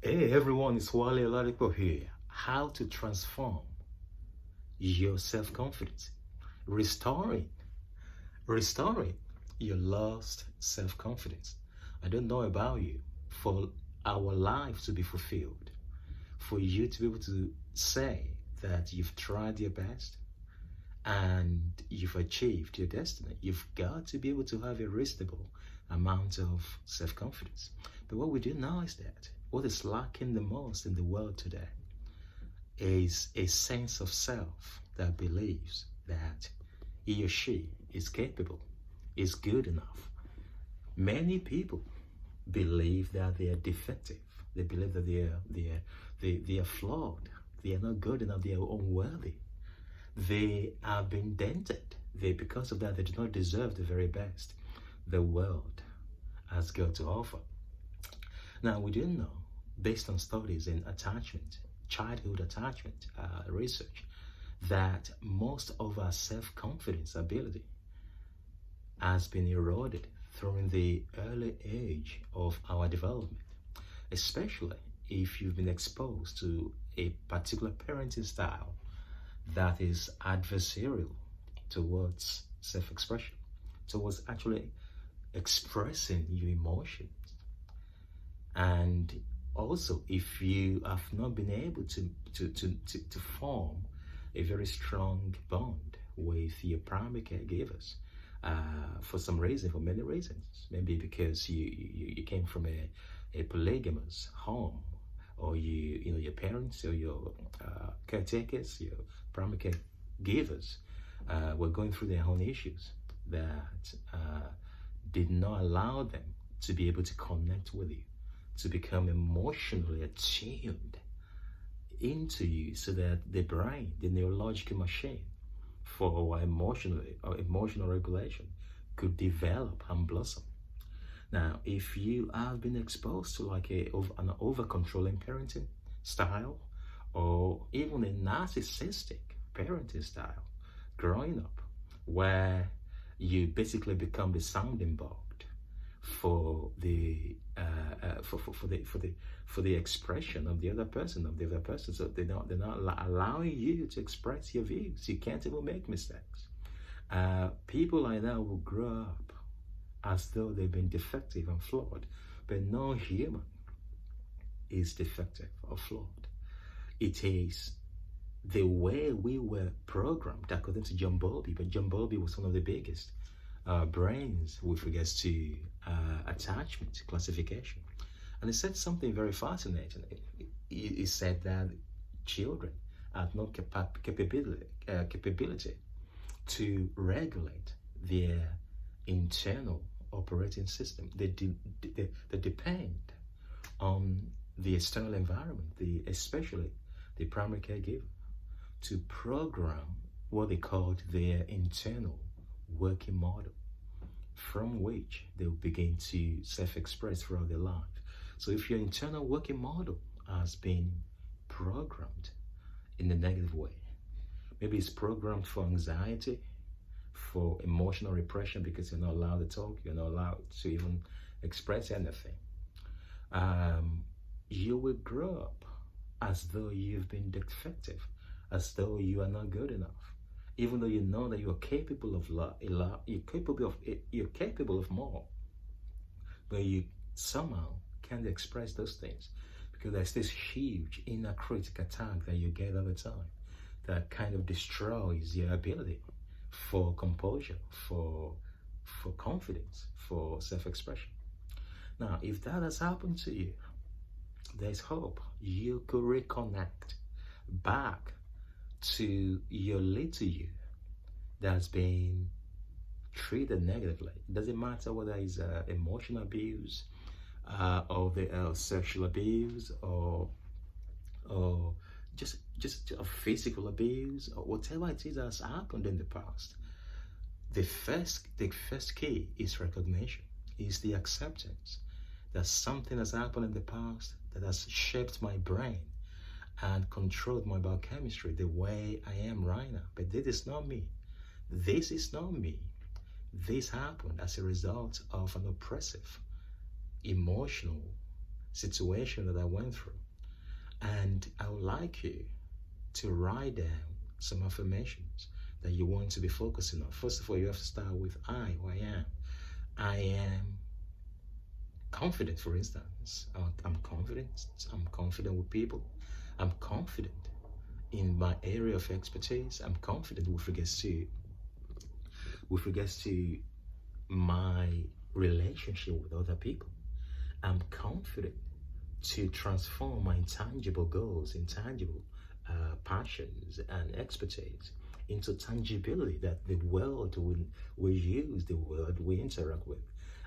Hey everyone, it's Wale Oladipo here. How to transform your self-confidence. Restoring, restoring your lost self-confidence. I don't know about you. For our life to be fulfilled, for you to be able to say that you've tried your best and you've achieved your destiny, you've got to be able to have a reasonable amount of self-confidence. But what we do now is that what is lacking the most in the world today is a sense of self that believes that he or she is capable, is good enough. Many people believe that they are defective. They believe that they are flawed. They are not good enough. They are unworthy. They have been dented. Because of that, they do not deserve the very best the world has got to offer. Now, we do know, based on studies in attachment, childhood attachment research, that most of our self-confidence ability has been eroded during the early age of our development, especially if you've been exposed to a particular parenting style that is adversarial towards self-expression, towards actually expressing your emotions. And also, if you have not been able to form a very strong bond with your primary caregivers, for some reason, for many reasons, maybe because you came from a polygamous home, or your parents or your caretakers, your primary caregivers were going through their own issues that did not allow them to be able to connect with you, to become emotionally attuned into you, so that the brain, the neurological machine for our emotional regulation, could develop and blossom. Now, if you have been exposed to like an over-controlling parenting style, or even a narcissistic parenting style growing up, where you basically become the sounding board for the expression of the other person, so they're not allowing you to express your views. You can't even make mistakes. People like that will grow up as though they've been defective and flawed, but no human is defective or flawed. It is the way we were programmed, according to John Bowlby. But John Bowlby was one of the biggest brains with regards to attachment classification, and he said something very fascinating. He said that children have no capability to regulate their internal operating system. They depend on the external environment, especially the primary caregiver, to program what they called their internal working model, from which they'll begin to self-express throughout their life. So if your internal working model has been programmed in a negative way, maybe it's programmed for anxiety, for emotional repression, because you're not allowed to talk, you're not allowed to even express anything, you will grow up as though you've been defective, as though you are not good enough, even though you know that you're capable of you're capable of more, but you somehow can't express those things because there's this huge inner critic attack that you get all the time that kind of destroys your ability for composure, for confidence, for self-expression. Now, if that has happened to you, there's hope. You could reconnect back to your little you that's been treated negatively. It doesn't matter whether it's emotional abuse, or the sexual abuse, or just a physical abuse, or whatever it is that's happened in the past. The first key is recognition, is the acceptance that something has happened in the past that has shaped my brain and controlled my biochemistry the way I am right now. But this is not me. This is not me. This happened as a result of an oppressive, emotional situation that I went through. And I would like you to write down some affirmations that you want to be focusing on. First of all, you have to start with I, who I am. I am confident, for instance. I'm confident. I'm confident with people. I'm confident in my area of expertise. I'm confident with regards to my relationship with other people. I'm confident to transform my intangible goals, intangible passions and expertise into tangibility that the world will use, the world we interact with,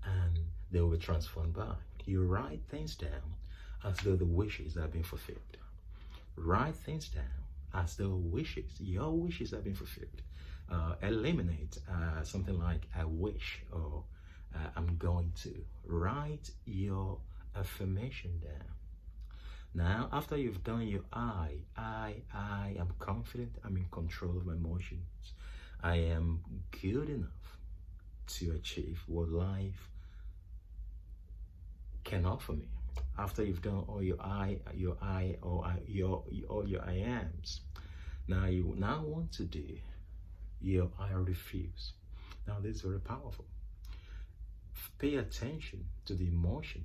and they will be transformed by. You write things down as though the wishes have been fulfilled. Write things down as though your wishes have been fulfilled. Eliminate something like I wish or I'm going to. Write your affirmation down. Now, after you've done your I am confident, I'm in control of my emotions. I am good enough to achieve what life can offer me. After you've done all your all your I ams, now you want to do your I refuse. Now this is very powerful. Pay attention to the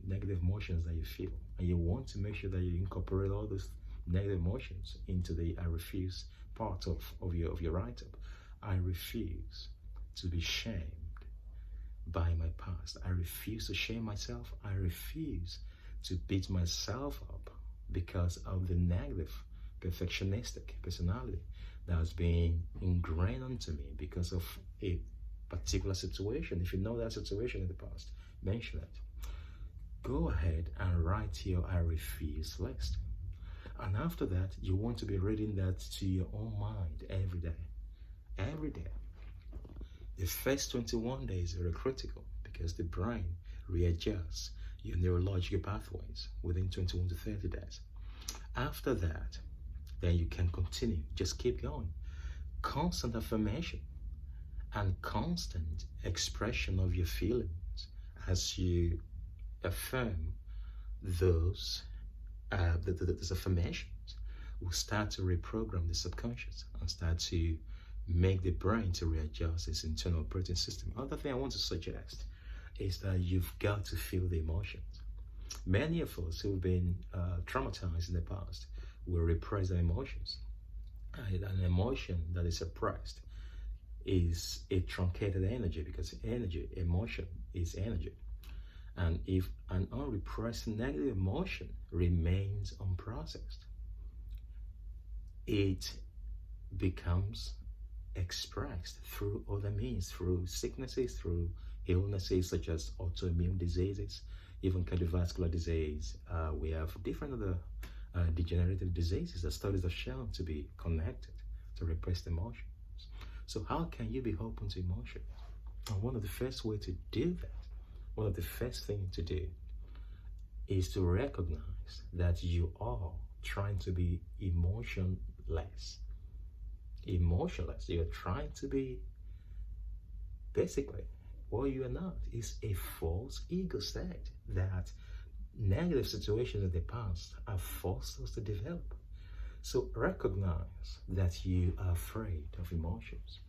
negative emotions that you feel, and you want to make sure that you incorporate all those negative emotions into the I refuse part of your write-up. I refuse to be shamed by my past. I refuse to shame myself. I refuse to beat myself up because of the negative perfectionistic personality that has been ingrained onto me because of a particular situation. If you know that situation in the past, mention it. Go ahead and write your I refuse list. And after that, you want to be reading that to your own mind every day. Every day. The first 21 days are critical because the brain readjusts your neurological pathways within 21 to 30 days. After that, then you can continue. Just keep going. Constant affirmation and constant expression of your feelings as you affirm those affirmations will start to reprogram the subconscious and start to make the brain to readjust its internal operating system. Other thing I want to suggest is that you've got to feel the emotions. Many of us who've been traumatized in the past will repress their emotions. An emotion that is suppressed is a truncated energy, because emotion is energy. And if an unrepressed negative emotion remains unprocessed, it becomes expressed through other means, through sicknesses, through illnesses such as autoimmune diseases, even cardiovascular disease. We have different other degenerative diseases that studies have shown to be connected to repressed emotions. So how can you be open to emotions? And one of the first ways to do that, one of the first things to do is to recognize that you are trying to be emotionless. Emotionless. You're trying to be, basically, what you are not is a false ego state that negative situations in the past have forced us to develop. So recognize that you are afraid of emotions.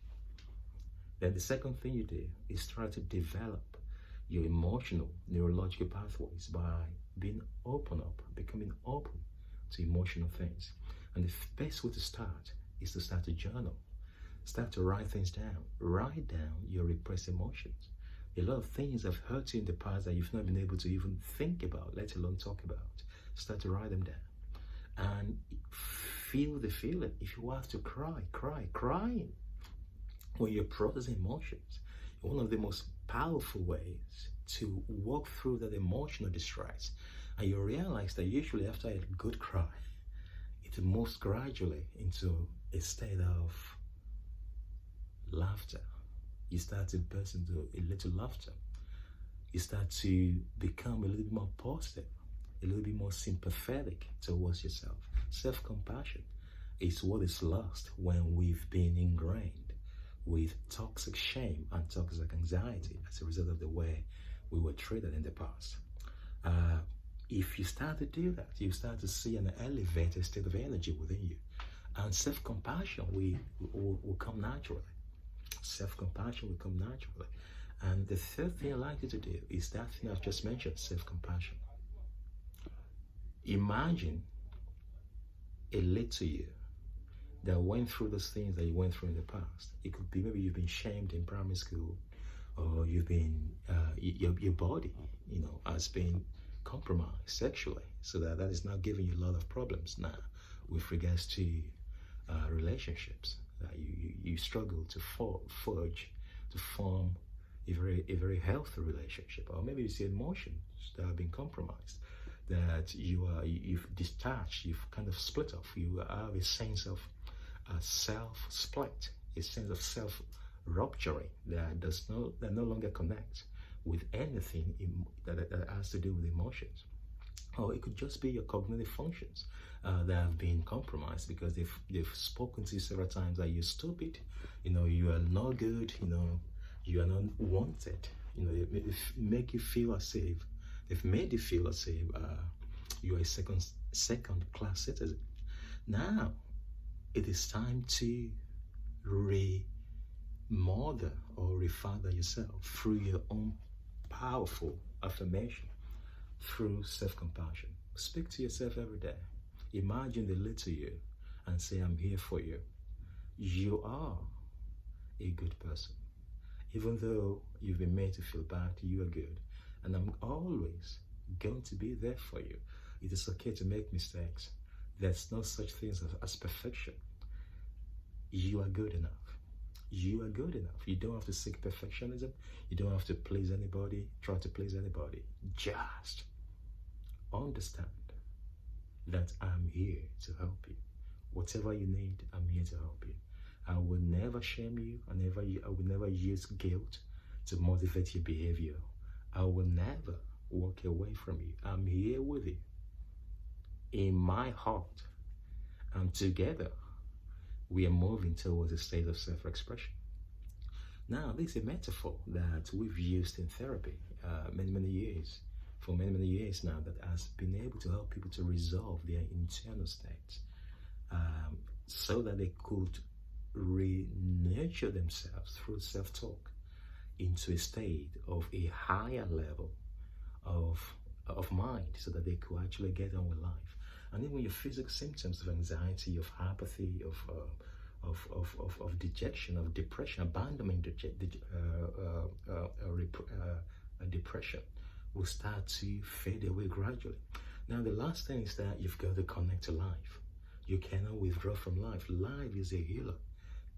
Then the second thing you do is try to develop your emotional neurological pathways by being becoming open to emotional things. And the best way to start is to start to journal. Start to write things down. Write down your repressed emotions. A lot of things have hurt you in the past that you've not been able to even think about, let alone talk about. Start to write them down. And feel the feeling. If you have to cry. Crying when you're processing emotions. One of the most powerful ways to walk through that emotional distress. And you realize that usually after a good cry, it moves gradually into a state of laughter. You start to burst into a little laughter. You start to become a little bit more positive, a little bit more sympathetic towards yourself. Self-compassion is what is lost when we've been ingrained with toxic shame and toxic anxiety as a result of the way we were treated in the past. If you start to do that, you start to see an elevated state of energy within you. And self-compassion will come naturally. Self-compassion will come naturally. And the third thing I'd like you to do is that thing I've just mentioned, self-compassion. Imagine a little you that went through those things that you went through in the past. It could be maybe you've been shamed in primary school, or you've been, your body, has been compromised sexually, so that is now giving you a lot of problems now with regards to relationships. You struggle to forge, to form a very healthy relationship, or maybe it's the emotions that have been compromised, that you've detached, you've kind of split off. You have a sense of self-split, a sense of self-rupturing that no longer connects with anything that has to do with emotions. Or it could just be your cognitive functions that have been compromised because they've spoken to you several times that you're stupid, you are not good, you are not wanted. They make you feel as if they've made you feel as if you are a second class citizen. Now it is time to remother or refather yourself through your own powerful affirmation, through self-compassion. Speak to yourself every day. Imagine the little you and say, I'm here for you. You are a good person. Even though you've been made to feel bad, you are good. And I'm always going to be there for you. It is okay to make mistakes. There's no such thing as perfection. You are good enough. You are good enough. You don't have to seek perfectionism. You don't have to please anybody, try to please anybody. Just understand that I'm here to help you. Whatever you need, I'm here to help you. I will never shame you. I will never use guilt to motivate your behavior. I will never walk away from you. I'm here with you in my heart. And together, we are moving towards a state of self-expression. Now, this is a metaphor that we've used in therapy many years, for many years now, that has been able to help people to resolve their internal states so that they could re-nurture themselves through self-talk into a state of a higher level of mind, so that they could actually get on with life. And even your physical symptoms of anxiety, of apathy, of dejection, of depression, abandonment, depression will start to fade away gradually. Now, the last thing is that you've got to connect to life. You cannot withdraw from life. Life is a healer.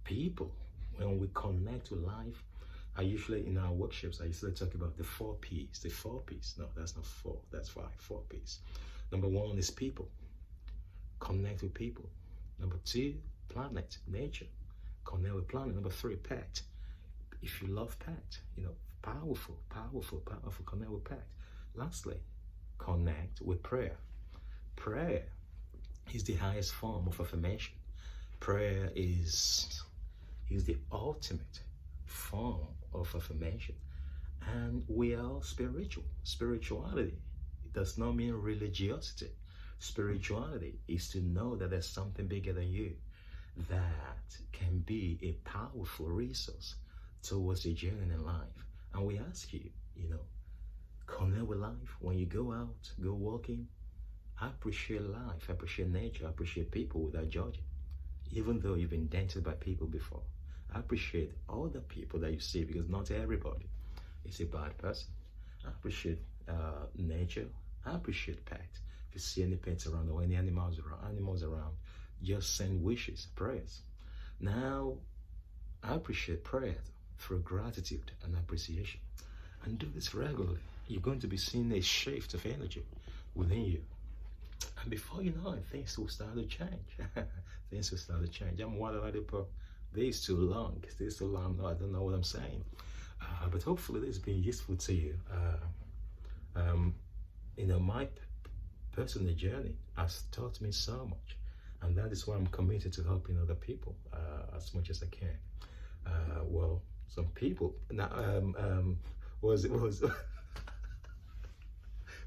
People, when we connect to life, in our workshops, I usually talk about the 4 P's. The 4 P's. No, that's not 4. That's 5. 4 P's. Number 1 is people. Connect with people. Number 2, planet, nature. Connect with planet. Number 3, pet. If you love pet, powerful, connect with pet. Lastly, connect with prayer. Prayer is the highest form of affirmation. Prayer is the ultimate form of affirmation. And we are spiritual. Spirituality, it does not mean religiosity. Spirituality is to know that there's something bigger than you that can be a powerful resource towards your journey in life. And we ask you, connect with life. When you go out, go walking, appreciate life, appreciate nature, appreciate people without judging. Even though you've been dented by people before, appreciate all the people that you see, because not everybody is a bad person. Appreciate nature, appreciate pets. If you see any pets around or any animals around, just send wishes, prayers. Now, appreciate prayer through gratitude and appreciation. And do this regularly. You're going to be seeing a shift of energy within you. And before you know it, things will start to change. Things will start to change. I'm this is too long. This is too long. No, I don't know what I'm saying. But hopefully this has been useful to you. My personal journey has taught me so much. And that is why I'm committed to helping other people as much as I can. Some people, now,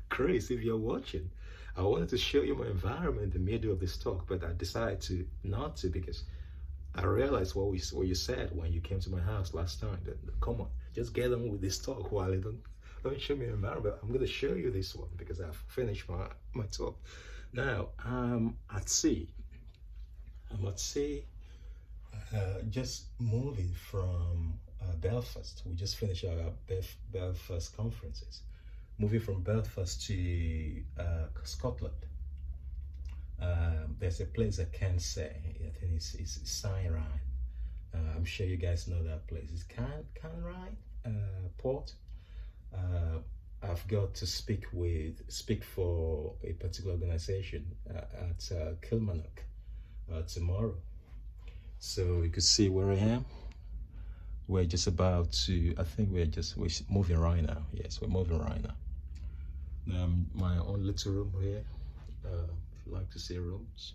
Chris, if you're watching, I wanted to show you my environment in the middle of this talk, but I decided to not to because I realized what you said when you came to my house last time. That, come on, just get on with this talk while I don't show me an environment. I'm going to show you this one because I've finished my talk. Now, at sea. I'm at sea, just moving from Belfast. We just finished our Belfast conferences. Moving from Belfast to Scotland. There's a place I can't say. I think it's Sainrine. I'm sure you guys know that place. It's Canrine Port. I've got to speak for a particular organization at Kilmarnock tomorrow. So you can see where I am. We're just about to, I think we're moving right now. Yes, we're moving right now. My own little room here. If you like to see rooms,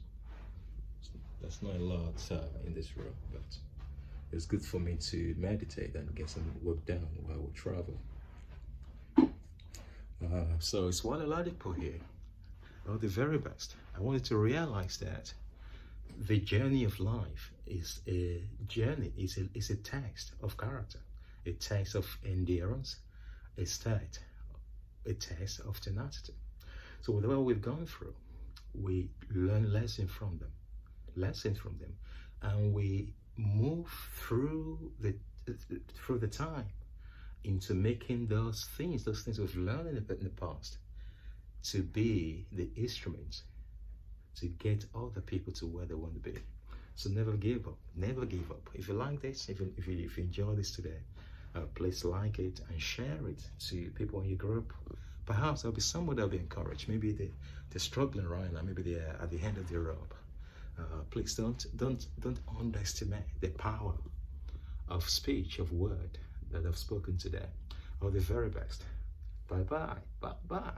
there's not a lot in this room, but it's good for me to meditate and get some work done while we travel. So it's one Oladipo here. Oh, the very best. I wanted to realize that the journey of life is a journey, is a test of character, a test of endurance, a test of tenacity. So whatever we've gone through, we learn lessons from them, and we move through the time into making those things we've learned in the past to be the instruments to get other people to where they want to be. So never give up. Never give up. If you like this, if you enjoy this today, please like it and share it to people in your group. Perhaps there'll be someone that'll be encouraged. Maybe they're struggling right now. Maybe they're at the end of their rope. Please don't underestimate the power of speech, of word that I've spoken today. All the very best. Bye bye. Bye bye.